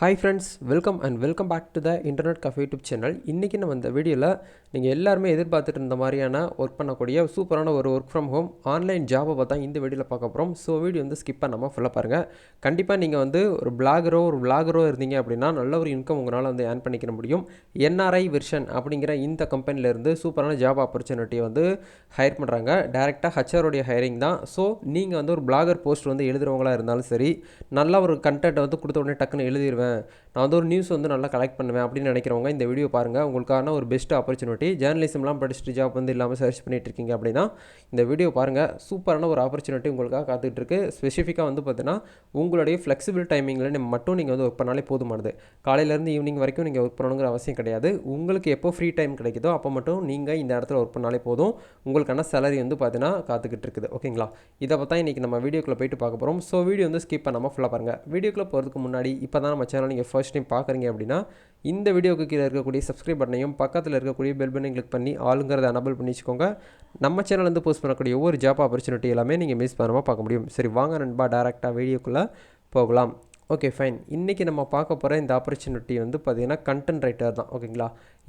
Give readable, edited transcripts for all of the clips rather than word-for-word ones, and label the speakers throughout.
Speaker 1: Hi friends, welcome back to the internet cafe YouTube channel. இன்றைக்கி நம்ம இந்த வீடியோவில் நீங்கள் எல்லாருமே எதிர்பார்த்துட்டு இருந்த மாதிரியான ஒர்க் பண்ணக்கூடிய சூப்பரான ஒரு ஒர்க் ஃப்ரம் ஹோம் ஆன்லைன் ஜாபை பார்த்தா இந்த வீடியோவில் பார்க்க போகிறோம். ஸோ வீடியோ வந்து ஸ்கிப் பண்ணாமல் ஃபுல்லாக பாருங்கள். கண்டிப்பாக நீங்கள் வந்து ஒரு விளாகரோ இருந்தீங்க அப்படின்னா நல்ல ஒரு இன்கம் உங்களால் வந்து ஏர்ன் பண்ணிக்க முடியும். என்ஆர்ஐ வெர்ஷன் அப்படிங்கிற இந்த கம்பெனிலேருந்து சூப்பரான ஜாப் ஆப்பர்ச்சுனிட்டியை வந்து ஹையர் பண்ணுறாங்க. டேரெக்டாக ஹச்ஆரோடைய ஹையரிங் தான். ஸோ நீங்கள் வந்து ஒரு பிளாகர் போஸ்ட் வந்து எழுதுகிறவங்களா இருந்தாலும் சரி, நல்ல ஒரு கண்டென்ட் வந்து கொடுத்த உடனே டக்குன்னு எழுதிடுவேன், நான் வந்து ஒரு நியூஸ் வந்து நல்லா கலெக்ட் பண்ணுவேன் அப்படின்னு நினைக்கிறவங்க இந்த வீடியோ பாருங்கள். உங்களுக்கான ஒரு பெஸ்ட் ஆப்பர்ச்சுனிட்டி. ஜேர்னலிசம்லாம் படிச்சுட்டு ஜாப் வந்து இல்லாமல் சர்ச் பண்ணிட்டு இருக்கீங்க அப்படின்னா இந்த வீடியோ பாருங்கள். சூப்பரான ஒரு ஆப்பர்ச்சுனிட்டி உங்களுக்காக காத்துட்டு இருக்கு. ஸ்பெசிஃபிக்காக வந்து பார்த்தீங்கன்னா உங்களுடைய ஃப்ளெக்சிபிள் டைமிங்கில் மட்டும் நீங்கள் வந்து ஒர்க் பண்ணாலே போதுமானது. காலையிலேருந்து ஈவினிங் வரைக்கும் நீங்கள் ஒர்க் பண்ணணுங்கிற அவசியம் கிடையாது. உங்களுக்கு எப்போ ஃப்ரீ டைம் கிடைக்குதோ அப்போ மட்டும் நீங்கள் இந்த இடத்துல ஒர்க் பண்ணாலே போதும். உங்களுக்கான சேலரி வந்து பார்த்தீங்கன்னா காத்துக்கிட்டு இருக்குது. ஓகேங்களா? இதை பார்த்தா இன்றைக்கி நம்ம வீடியோக்குள்ளே போயிட்டு பார்க்க போகிறோம். ஸோ வீடியோ வந்து ஸ்கிப் பண்ணாமல் ஃபுல்லாக பாருங்கள். வீடியோக்குள்ளே போகிறதுக்கு முன்னாடி இப்போ தான் நம்ம சேனல் நீங்கள் ஃபர்ஸ்ட் டைம் பார்க்குறீங்க அப்படின்னா இந்த வீடியோக்கு கீழே இருக்கக்கூடிய சப்ஸ்கிரைப் பட்டனையும் பக்கத்தில் இருக்கக்கூடிய பெல் பட்டனையும் கிளிக் பண்ணி ஆளுங்கிறத எனபிள் பண்ணி வச்சுக்கோங்க. நம்ம சேனல் வந்து போஸ்ட் பண்ணக்கூடிய ஒவ்வொரு ஜாப் ஆப்பர்ச்சுனிட்டி எல்லாமே நீங்கள் மிஸ் பண்ணாமல் பார்க்க முடியும். சரி, வாங்க நண்பா டேரெக்டாக வீடியோக்குள்ளே போகலாம். Okay fine. இன்றைக்கி நம்ம பார்க்க போகிற இந்த ஆப்பர்ச்சுனிட்டி வந்து பார்த்திங்கன்னா கண்டென்ட் ரைட்டர் தான். ஓகேங்களா?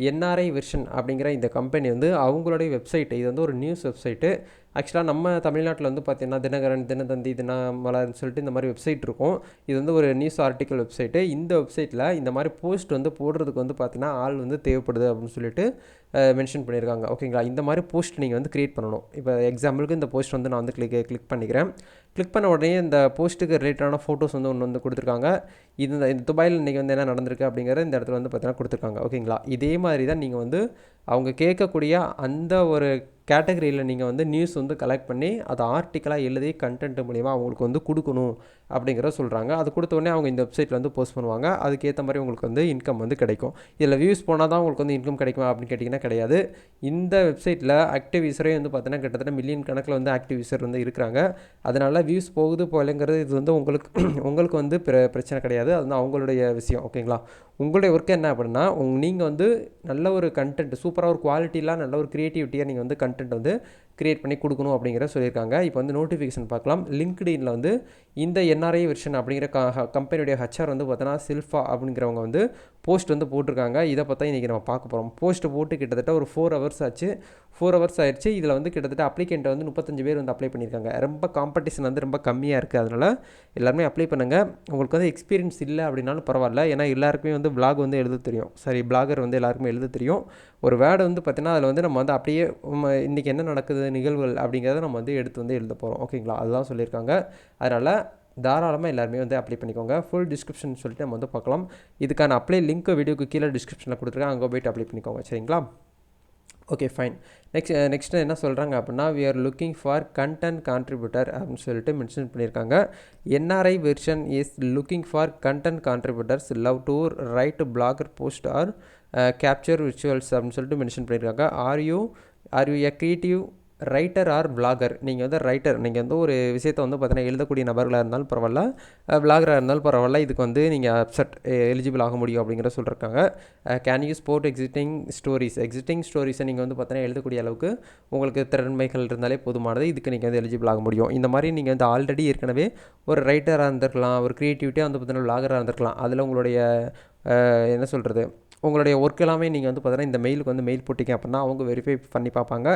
Speaker 1: என்ஆர்ஐ வெர்ஷன் அப்படிங்கிற இந்த கம்பெனி வந்து அவங்களுடைய வெப்சைட்டு, இது வந்து ஒரு நியூஸ் வெப்சைட்டு. ஆக்சுவலாக நம்ம தமிழ்நாட்டில் வந்து பார்த்திங்கன்னா தினகரன், தினத்தந்தி, தினமலர்னு சொல்லிட்டு இந்த மாதிரி வெப்சைட் இருக்கும். இது வந்து ஒரு நியூஸ் ஆர்டிக்கல் வெப்சைட்டு. இந்த வெப்சைட்டில் இந்த மாதிரி போஸ்ட் வந்து போடுறதுக்கு வந்து பார்த்திங்கன்னா ஆள் வந்து தேவைப்படுது அப்படின்னு சொல்லிட்டு மென்ஷன் பண்ணியிருக்காங்க. ஓகேங்களா? இந்த மாதிரி போஸ்ட் நீங்கள் வந்து க்ரியேட் பண்ணணும். இப்போ எக்ஸாம்பிளுக்கு இந்த போஸ்ட் வந்து நான் வந்து கிளிக் பண்ணிக்கிறேன். கிளிக் பண்ண உடனே இந்த போஸ்ட்டுக்கு ரிலேட்டடான ஃபோட்டோஸ் வந்து ஒன்று வந்து கொடுத்துருக்காங்க. இந்த துபாயில் இன்றைக்கி வந்து என்ன நடந்திருக்கு அப்படிங்கிறத இந்த இடத்துல வந்து பார்த்தீங்கன்னா கொடுத்துருக்காங்க. ஓகேங்களா? இதே மாதிரி தான் நீங்கள் வந்து அவங்க கேட்கக்கூடிய அந்த ஒரு கேட்டகரியில் நீங்கள் வந்து நியூஸ் வந்து கலெக்ட் பண்ணி அதை ஆர்டிக்கலாக எழுதி கண்டென்ட் மூலிமா அவங்களுக்கு வந்து கொடுக்கணும் அப்படிங்கிறத சொல்கிறாங்க. அது கொடுத்த உடனே அவங்க இந்த வெப்சைட்டில் வந்து போஸ்ட் பண்ணுவாங்க. அதுக்கேற்ற மாதிரி உங்களுக்கு வந்து இன்கம் வந்து கிடைக்கும். இதில் வியூஸ் போனால் தான் உங்களுக்கு வந்து இன்கம் கிடைக்குமா அப்படின்னு கேட்டிங்கன்னா கிடையாது. இந்த வெப்சைட்டில் ஆக்டிவ் யூஸரே வந்து பார்த்தீங்கன்னா கிட்டத்தட்ட மில்லியன் கணக்கில் வந்து ஆக்டிவ் யூஸர் வந்து இருக்கிறாங்க. அதனால் வியூஸ் போகுது போகலைங்கிறது இது வந்து உங்களுக்கு வந்து பிரச்சனை கிடையாது. அது வந்து அவங்களுடைய விஷயம். ஓகேங்களா? உங்களுடைய ஒர்க் என்ன அப்படின்னா நீங்கள் வந்து நல்ல ஒரு கண்டென்ட், சூப்பராக ஒரு குவாலிட்டியில் நல்ல ஒரு க்ரியேட்டிவிட்டியாக நீங்கள் வந்து கண்டென்ட் வந்து க்ரியேட் பண்ணி கொடுக்கணும் அப்படிங்கிற சொல்லியிருக்காங்க. இப்போ வந்து நோட்டிஃபிகேஷன் பார்க்கலாம். லிங்க்டின்ல வந்து இந்த என்ஆர்ஐ வெர்ஷன் அப்படிங்கிற கம்பெனியுடைய ஹச்ஆர் வந்து பார்த்தோன்னா சில்ஃபா அப்படிங்கிறவங்க வந்து போஸ்ட் வந்து போட்டிருக்காங்க. இதை பார்த்தா இன்றைக்கி நம்ம பார்க்க போகிறோம். போஸ்ட் போட்டு கிட்டத்தட்ட ஒரு 4 hours ஆச்சு. 4 hours ஆயிடுச்சு. இதில் வந்து கிட்டத்தட்ட அப்ளிகேண்ட்டை வந்து 35 பேர் வந்து அப்ளை பண்ணியிருக்காங்க. ரொம்ப காம்படிஷன் வந்து ரொம்ப கம்மியாக இருக்குது. அதனால் எல்லாருமே அப்ளை பண்ணுங்கள். உங்களுக்கு வந்து எக்ஸ்பீரியன்ஸ் இல்லை அப்படின்னாலும் பரவாயில்ல. ஏன்னா எல்லாருக்குமே வந்து பிளாக் வந்து எழுத தெரியும். சரி, பிளாகர் வந்து எல்லாருக்குமே எழுத தெரியும். ஒரு வேர்டு வந்து பார்த்திங்கன்னா அதில் வந்து நம்ம வந்து அப்படியே இன்றைக்கி என்ன நடக்குது நிகழ்வுகள் அப்படிங்கிறத நம்ம வந்து எடுத்து வந்து எழுத போகிறோம். ஓகேங்களா? அதுதான் சொல்லியிருக்காங்க. அதனால் தாராளமாக எல்லாருமே வந்து அப்ளை பண்ணிக்கோங்க. ஃபுல் டிஸ்கிரிப்ஷன் சொல்லிட்டு நம்ம வந்து பார்க்கலாம். இதுக்கான அப்ளை லிங்க் வீடியோக்கு கீழே டிஸ்கிரிப்ஷனில் கொடுத்துருக்கேன். அங்கே போய்ட்டு அப்ளை பண்ணிக்கோங்க. சரிங்களா? Okay fine. நெக்ஸ்ட் என்ன சொல்கிறாங்க அப்படின்னா, we are looking for content contributor அப்படின்னு சொல்லிட்டு மென்ஷன் பண்ணியிருக்காங்க. NRI version is looking for content contributors love to write blogger post or capture virtuals அப்படின்னு சொல்லிட்டு மென்ஷன் பண்ணியிருக்காங்க. Are you a creative writer or blogger? நீங்கள் வந்து ரைட்டர், நீங்கள் வந்து ஒரு விஷயத்தை வந்து பார்த்தீங்கன்னா எழுதக்கூடிய நபர்களாக இருந்தாலும் பரவாயில்ல, பிளாகராக இருந்தாலும் பரவாயில்ல, இதுக்கு வந்து நீங்கள் எலிஜிபிள் ஆக முடியும் அப்படிங்கிற சொல்லியிருக்காங்க. கேன் யூ ஸ்போர்ட் எக்ஸிஸ்டிங் ஸ்டோரிஸை நீங்கள் வந்து பார்த்தீங்கன்னா எழுதக்கூடிய அளவுக்கு உங்களுக்கு திறன்மைகள் இருந்தாலே போதுமானது. இதுக்கு நீங்கள் வந்து எலிஜிபிள் ஆக முடியும். இந்த மாதிரி நீங்கள் வந்து ஆல்ரெடி ஏற்கனவே ஒரு ரைட்டராக இருந்திருக்கலாம், ஒரு க்ரியேட்டிவிட்டியாக வந்து பார்த்தீங்கன்னா பிளாகராக இருந்திருக்கலாம். அதில் உங்களுடைய என்ன சொல்கிறது, உங்களுடைய ஒர்க் எல்லாமே நீங்கள் வந்து பார்த்தீங்கன்னா இந்த மெயிலுக்கு வந்து மெயில் போட்டிங்க அப்படின்னா அவங்க வெரிஃபை பண்ணி பார்ப்பாங்க.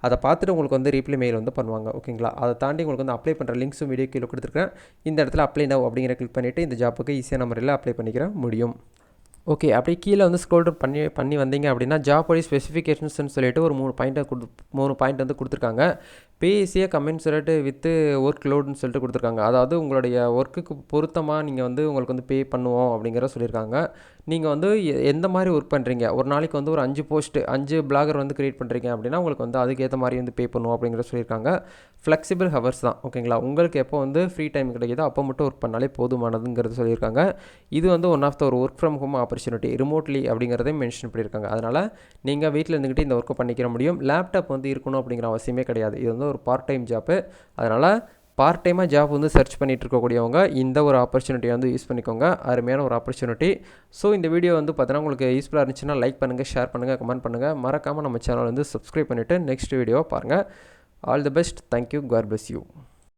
Speaker 1: அதை பார்த்துட்டு உங்களுக்கு வந்து ரீப்ளை மெயில் வந்து பண்ணுவாங்க. ஓகேங்களா? அதை தாண்டி உங்களுக்கு வந்து அப்ளை பண்ணுற லிங்க்ஸும் வீடியோ கீழே கொடுத்துருக்கேன். இந்த இடத்துல அப்ளை நவ் அப்படிங்கிற கிளிக் பண்ணிவிட்டு இந்த ஜாப்புக்கு ஈஸியான முறையில் அப்ளை பண்ணிக்கிற முடியும். ஓகே, அப்படியே கீழே வந்து ஸ்க்ரோல் பண்ணி வந்தீங்க அப்படின்னா ஜாபோடைய ஸ்பெசிஃபிகேஷன்ஸ்னு சொல்லிட்டு ஒரு 3 பாயிண்ட் வந்து கொடுத்துருக்காங்க. பேசிய கமென்சரேட் வித்து ஒர்க் லோடுன்னு சொல்லிட்டு கொடுத்துருக்காங்க. அதாவது உங்களுடைய ஒர்க்குக்கு பொருத்தமாக நீங்கள் வந்து உங்களுக்கு வந்து பே பண்ணுவோம் அப்படிங்கிற சொல்லியிருக்காங்க. நீங்கள் வந்து எந்த மாதிரி ஒர்க் பண்ணுறீங்க, ஒரு நாளைக்கு வந்து ஒரு 5 பிளாகர் வந்து க்ரியேட் பண்ணுறீங்க அப்படின்னா உங்களுக்கு வந்து அதுக்கேற்ற மாதிரி வந்து பே பண்ணுவோம் அப்படிங்கிற சொல்லியிருக்காங்க. ஃப்ளெக்சிபிள் ஹவர்ஸ் தான். ஓகேங்களா? உங்களுக்கு எப்போ வந்து ஃப்ரீ டைம் கிடைக்குதோ அப்போ மட்டும் ஒர்க் பண்ணாலே போதுமானதுங்கிறது சொல்லியிருக்காங்க. இது வந்து ஒன் ஆஃப் த ஒரு work from home opportunity, remotely அப்படிங்கிறதையும் மென்ஷன் பண்ணியிருக்காங்க. அதனால் நீங்கள் வீட்டில் இருந்துக்கிட்டு இந்த ஒர்க்கை பண்ணிக்கிற முடியும். லேப்டாப் வந்து இருக்கணும் அப்படிங்கிற அவசியமே கிடையாது. இது வந்து ஒரு பார்ட் டைம் ஜாப்பு. அதனால் பார்ட் டைமாக ஜாப் வந்து சர்ச் பண்ணிகிட்டு இருக்கக்கூடியவங்க இந்த ஒரு ஆப்பர்ச்சுனிட்டியை வந்து யூஸ் பண்ணிக்கோங்க. அருமையான ஒரு ஆப்பர்ச்சுனிட்டி. ஸோ இந்த வீடியோ வந்து பார்த்தீங்கன்னா உங்களுக்கு யூஸ்ஃபுல்லாக இருந்துச்சுன்னா லைக் பண்ணுங்கள், ஷேர் பண்ணுங்கள், கமெண்ட் பண்ணுங்கள். மறக்காமல் நம்ம சேனல் வந்து சப்ஸ்கிரைப் பண்ணிவிட்டு நெக்ஸ்ட் வீடியோவை பாருங்கள். All the best. Thank you. God bless you.